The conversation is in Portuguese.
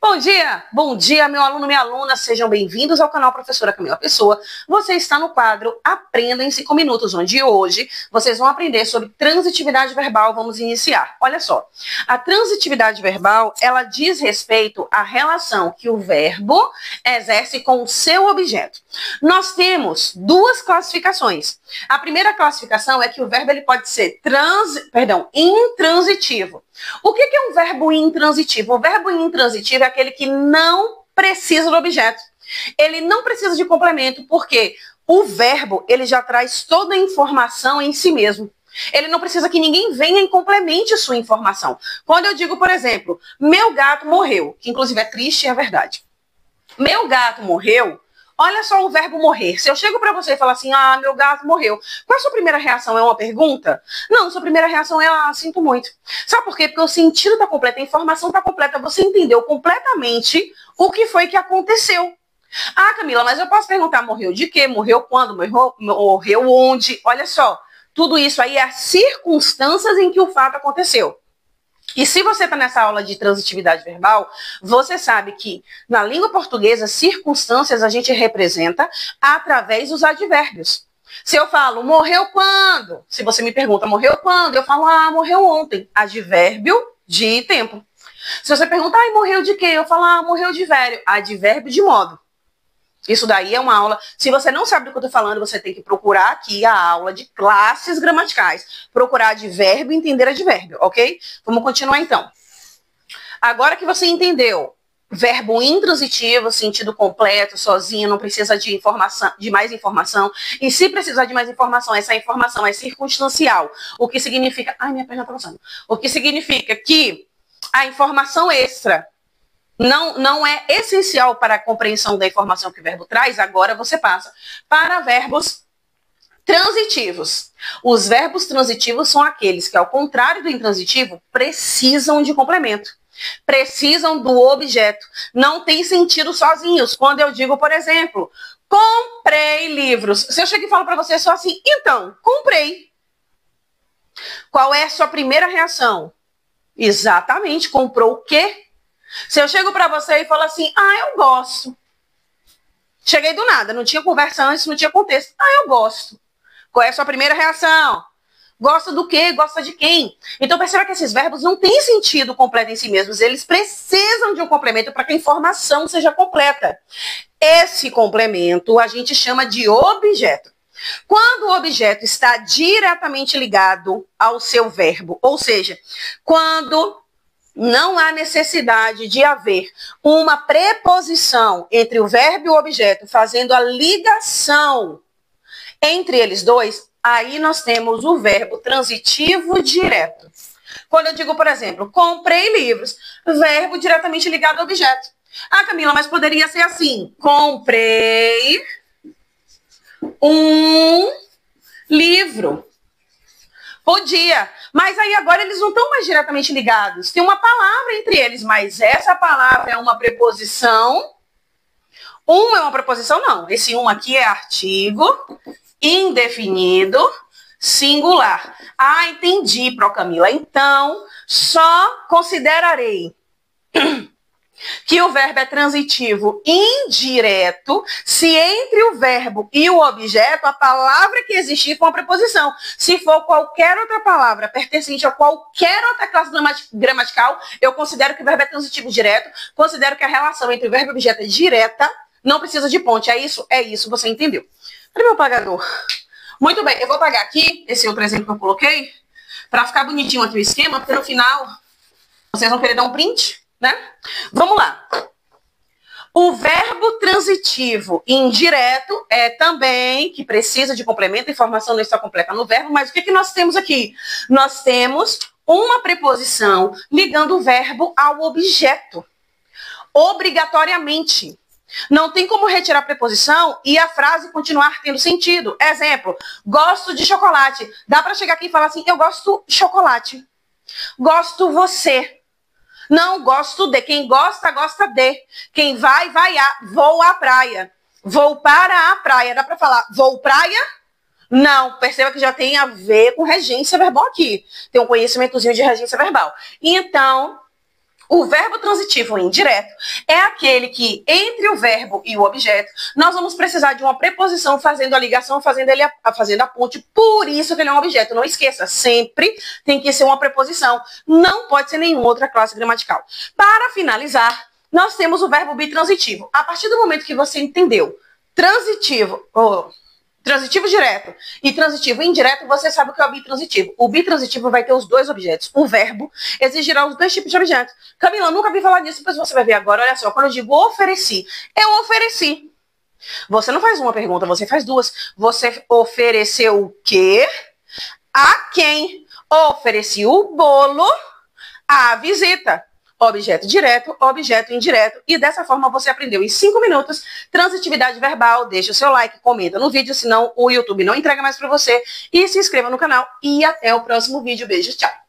Bom dia, meu aluno, minha aluna, sejam bem-vindos ao canal Professora Camila Pessoa. Você está no quadro Aprenda em 5 Minutos, onde hoje vocês vão aprender sobre transitividade verbal. Vamos iniciar. Olha só, a transitividade verbal, ela diz respeito à relação que o verbo exerce com o seu objeto. Nós temos duas classificações. A primeira classificação é que o verbo ele pode ser intransitivo. O que é um verbo intransitivo? O verbo intransitivo é aquele que não precisa do objeto. Ele não precisa de complemento, porque o verbo ele já traz toda a informação em si mesmo. Ele não precisa que ninguém venha e complemente sua informação. Quando eu digo, por exemplo, meu gato morreu, que inclusive é triste e é verdade. Meu gato morreu. Olha só o verbo morrer. Se eu chego para você e falar assim, meu gato morreu, qual é a sua primeira reação? É uma pergunta? Não, sua primeira reação é, sinto muito. Sabe por quê? Porque o sentido está completo, a informação está completa, você entendeu completamente o que foi que aconteceu. Camila, mas eu posso perguntar, morreu de quê? Morreu quando? Morreu onde? Olha só, tudo isso aí é as circunstâncias em que o fato aconteceu. E se você está nessa aula de transitividade verbal, você sabe que na língua portuguesa, circunstâncias a gente representa através dos advérbios. Se eu falo, morreu quando? Se você me pergunta, morreu quando? Eu falo, morreu ontem. Advérbio de tempo. Se você pergunta, morreu de quê? Eu falo, morreu de velho. Advérbio de modo. Isso daí é uma aula, se você não sabe do que eu estou falando, você tem que procurar aqui a aula de classes gramaticais. Procurar advérbio e entender advérbio, ok? Vamos continuar então. Agora que você entendeu, verbo intransitivo, sentido completo, sozinho, não precisa de mais informação. E se precisar de mais informação, essa informação é circunstancial. O que significa... minha perna está passando. O que significa que a informação extra não é essencial para a compreensão da informação que o verbo traz. Agora você passa para verbos transitivos. Os verbos transitivos são aqueles que, ao contrário do intransitivo, precisam de complemento. Precisam do objeto. Não tem sentido sozinhos. Quando eu digo, por exemplo, comprei livros. Se eu chego e falo para você só assim, então, comprei. Qual é a sua primeira reação? Exatamente, comprou o quê? Se eu chego para você e falo assim, eu gosto. Cheguei do nada, não tinha conversa antes, não tinha contexto. Eu gosto. Qual é a sua primeira reação? Gosta do quê? Gosta de quem? Então perceba que esses verbos não têm sentido completo em si mesmos. Eles precisam de um complemento para que a informação seja completa. Esse complemento a gente chama de objeto. Quando o objeto está diretamente ligado ao seu verbo, ou seja, quando não há necessidade de haver uma preposição entre o verbo e o objeto, fazendo a ligação entre eles dois, aí nós temos o verbo transitivo direto. Quando eu digo, por exemplo, comprei livros, verbo diretamente ligado ao objeto. Camila, mas poderia ser assim, comprei um livro. Podia, mas aí agora eles não estão mais diretamente ligados. Tem uma palavra entre eles, mas essa palavra é uma preposição. É uma preposição, não. Esse aqui é artigo indefinido singular. Entendi, Procamila. Então, só considerarei que o verbo é transitivo indireto se entre o verbo e o objeto a palavra que existir for uma preposição. Se for qualquer outra palavra pertencente a qualquer outra classe gramatical, eu considero que o verbo é transitivo direto, considero que a relação entre o verbo e o objeto é direta, não precisa de ponte. É isso, você entendeu. Cadê meu apagador? Muito bem, eu vou apagar aqui esse outro exemplo que eu coloquei, para ficar bonitinho aqui o esquema, porque no final vocês vão querer dar um print, né? Vamos lá. O verbo transitivo indireto é também que precisa de complemento, a informação não está completa no verbo, mas o que nós temos aqui? Nós temos uma preposição ligando o verbo ao objeto. Obrigatoriamente. Não tem como retirar a preposição e a frase continuar tendo sentido. Exemplo, gosto de chocolate. Dá para chegar aqui e falar assim, eu gosto de chocolate. Gosto você. Não, gosto de. Quem gosta, gosta de. Quem vai, vai a. Vou à praia. Vou para a praia. Dá para falar, vou praia? Não, perceba que já tem a ver com regência verbal aqui. Tem um conhecimentozinho de regência verbal. Então, O verbo transitivo indireto é aquele que, entre o verbo e o objeto, nós vamos precisar de uma preposição fazendo a ligação, fazendo a ponte. Por isso que ele é um objeto. Não esqueça, sempre tem que ser uma preposição. Não pode ser nenhuma outra classe gramatical. Para finalizar, nós temos o verbo bitransitivo. A partir do momento que você entendeu transitivo direto e transitivo indireto, você sabe o que é o bitransitivo. O bitransitivo vai ter os dois objetos. O verbo exigirá os dois tipos de objetos. Camila, nunca vi falar disso, mas você vai ver agora. Olha só, quando eu digo ofereci, eu ofereci. Você não faz uma pergunta, você faz duas. Você ofereceu o quê? A quem? Ofereci o bolo à visita. Objeto direto, objeto indireto. E dessa forma você aprendeu em 5 minutos transitividade verbal. Deixa o seu like, comenta no vídeo, senão o YouTube não entrega mais para você. E se inscreva no canal. E até o próximo vídeo. Beijo, tchau.